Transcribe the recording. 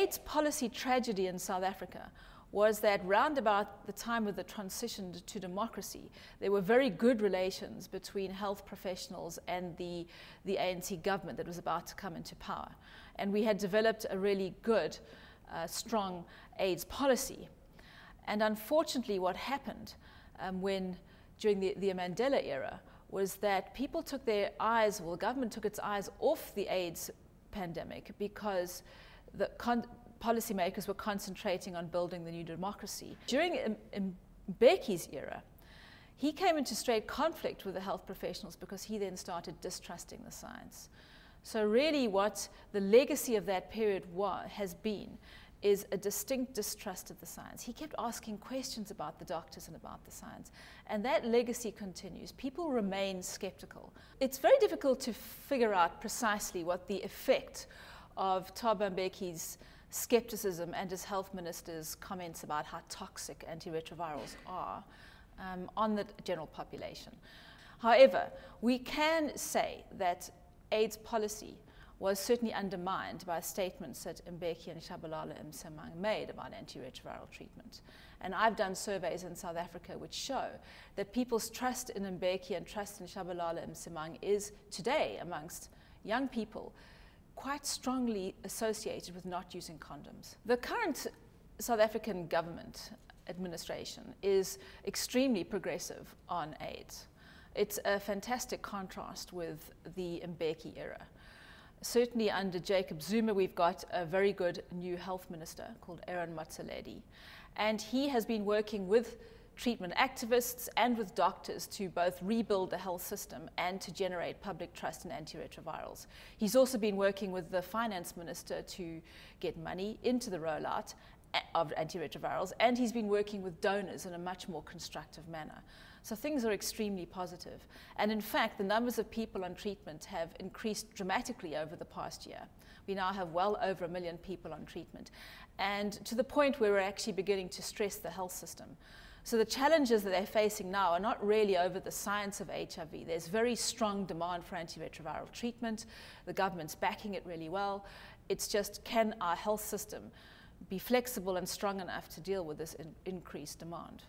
AIDS policy tragedy in South Africa was that round about the time of the transition to democracy, there were very good relations between health professionals and the ANC government that was about to come into power. And we had developed a really good, strong AIDS policy. And unfortunately, what happened during the Mandela era was that people took their eyes, well, the government took its eyes off the AIDS pandemic because the policymakers were concentrating on building the new democracy. During Mbeki's era, he came into straight conflict with the health professionals because he then started distrusting the science. So really what the legacy of that period has been is a distinct distrust of the science. He kept asking questions about the doctors and about the science, and that legacy continues. People remain skeptical. It's very difficult to figure out precisely what the effect of Thabo Mbeki's skepticism and his health minister's comments about how toxic antiretrovirals are on the general population. However, we can say that AIDS policy was certainly undermined by statements that Mbeki and Shabalala Msimang made about antiretroviral treatment. And I've done surveys in South Africa which show that people's trust in Mbeki and trust in Shabalala Msimang is today, amongst young people, quite strongly associated with not using condoms. The current South African government administration is extremely progressive on AIDS. It's a fantastic contrast with the Mbeki era. Certainly under Jacob Zuma, we've got a very good new health minister called Aaron Motsoaledi. And he has been working with treatment activists and with doctors to both rebuild the health system and to generate public trust in antiretrovirals. He's also been working with the finance minister to get money into the rollout of antiretrovirals, and he's been working with donors in a much more constructive manner. So things are extremely positive. And in fact, the numbers of people on treatment have increased dramatically over the past year. We now have well over 1 million people on treatment, and to the point where we're actually beginning to stress the health system. So the challenges that they're facing now are not really over the science of HIV. There's very strong demand for antiretroviral treatment. The government's backing it really well. It's just, can our health system be flexible and strong enough to deal with this increased demand?